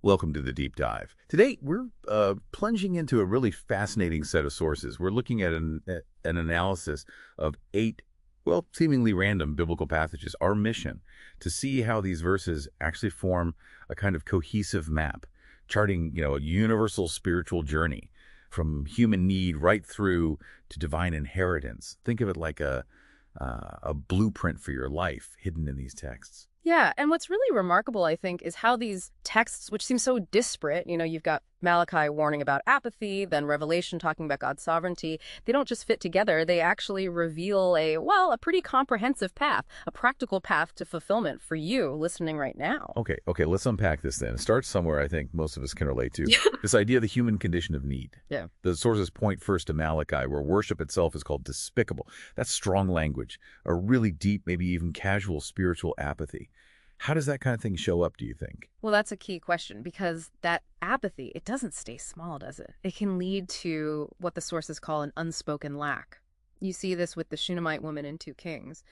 Welcome to the Deep Dive. Today, we're plunging into a really fascinating set of sources. We're looking at an analysis of 8, well, seemingly random biblical passages. Our mission to see how these verses actually form a kind of cohesive map, charting, a universal spiritual journey from human need right through to divine inheritance. Think of it like a blueprint for your life hidden in these texts. Yeah, and what's really remarkable, I think, is how these texts, which seem so disparate, you've got Malachi warning about apathy, then Revelation talking about God's sovereignty, they don't just fit together, they actually reveal a pretty comprehensive path, a practical path to fulfillment for you listening right now. Okay, let's unpack this then. It starts somewhere I think most of us can relate to, this idea of the human condition of need. Yeah. The sources point first to Malachi, where worship itself is called despicable. That's strong language, a really deep, maybe even casual spiritual apathy. How does that kind of thing show up, do you think? Well, that's a key question, because that apathy, it doesn't stay small, does it? It can lead to what the sources call an unspoken lack. You see this with the Shunammite woman in 2 Kings,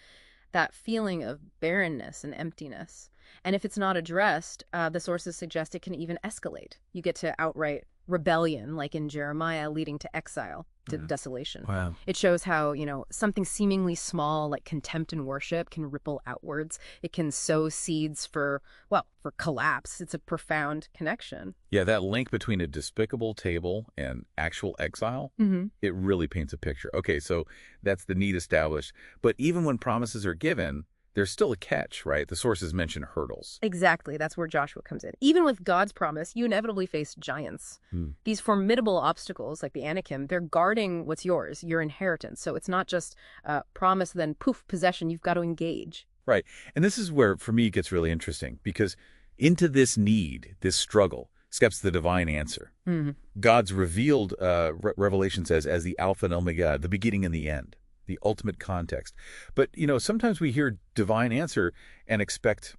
that feeling of barrenness and emptiness. And if it's not addressed, the sources suggest it can even escalate. You get to outright rebellion, like in Jeremiah, leading to exile, to desolation. Wow. It shows how, something seemingly small, like contempt and worship, can ripple outwards. It can sow seeds for collapse. It's a profound connection. Yeah, that link between a despicable table and actual exile, it really paints a picture. Okay, so that's the need established. But even when promises are given, there's still a catch, right? The sources mention hurdles. Exactly. That's where Joshua comes in. Even with God's promise, you inevitably face giants. These formidable obstacles, like the Anakim, they're guarding what's yours, your inheritance. So it's not just promise, then poof, possession. You've got to engage. Right. And this is where, for me, it gets really interesting, because into this need, this struggle, steps the divine answer. God's revealed, Revelation says, as the Alpha and Omega, the beginning and the end. The ultimate context. But, sometimes we hear divine answer and expect,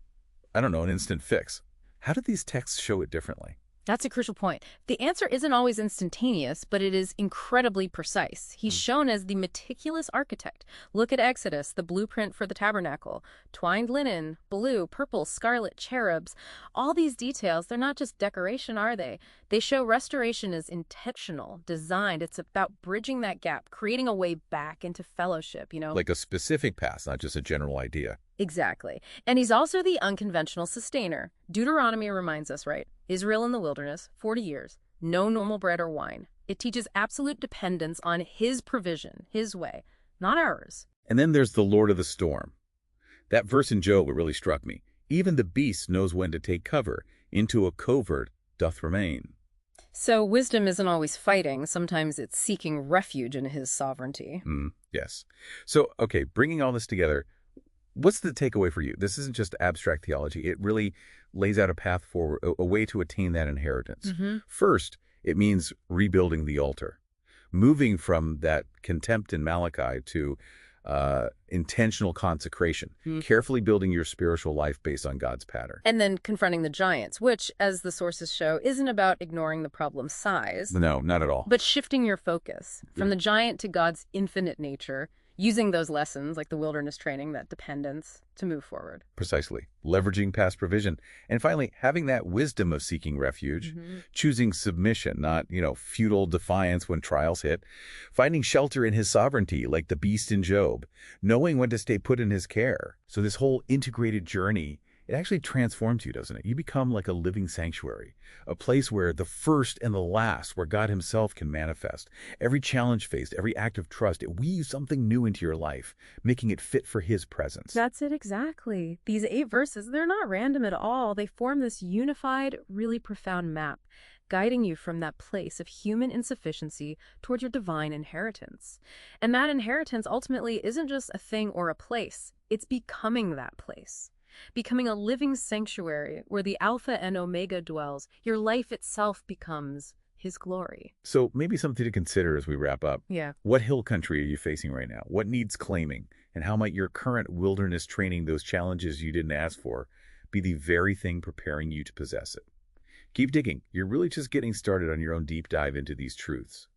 an instant fix. How do these texts show it differently? That's a crucial point. The answer isn't always instantaneous, but it is incredibly precise. He's shown as the meticulous architect. Look at Exodus, the blueprint for the tabernacle. Twined linen, blue, purple, scarlet, cherubs. All these details, they're not just decoration, are they? They show restoration is intentional, designed. It's about bridging that gap, creating a way back into fellowship, Like a specific path, not just a general idea. Exactly. And he's also the unconventional sustainer. Deuteronomy reminds us, right? Israel in the wilderness, 40 years, no normal bread or wine. It teaches absolute dependence on his provision, his way, not ours. And then there's the Lord of the storm. That verse in Job, it really struck me. Even the beast knows when to take cover. Into a covert doth remain. So wisdom isn't always fighting. Sometimes it's seeking refuge in his sovereignty. Yes. So, okay, bringing all this together, what's the takeaway for you? This isn't just abstract theology. It really lays out a path forward, a way to attain that inheritance. First, it means rebuilding the altar, moving from that contempt in Malachi to intentional consecration, carefully building your spiritual life based on God's pattern. And then confronting the giants, which, as the sources show, isn't about ignoring the problem's size. No, not at all. But shifting your focus from the giant to God's infinite nature, using those lessons, like the wilderness training, that dependence, to move forward. Precisely. Leveraging past provision. And finally, having that wisdom of seeking refuge, choosing submission, not, futile defiance when trials hit, finding shelter in his sovereignty, like the beast in Job, knowing when to stay put in his care. So this whole integrated journey, it actually transforms you, doesn't it? You become like a living sanctuary, a place where the first and the last, where God himself can manifest. Every challenge faced, every act of trust, it weaves something new into your life, making it fit for his presence. That's it exactly. These 8 verses, they're not random at all. They form this unified, really profound map, guiding you from that place of human insufficiency toward your divine inheritance. And that inheritance ultimately isn't just a thing or a place. It's becoming that place. Becoming a living sanctuary where the Alpha and Omega dwells. Your life itself becomes his glory. So maybe something to consider as we wrap up. Yeah. What hill country are you facing right now? What needs claiming? And how might your current wilderness training, those challenges you didn't ask for, be the very thing preparing you to possess it? Keep digging. You're really just getting started on your own deep dive into these truths.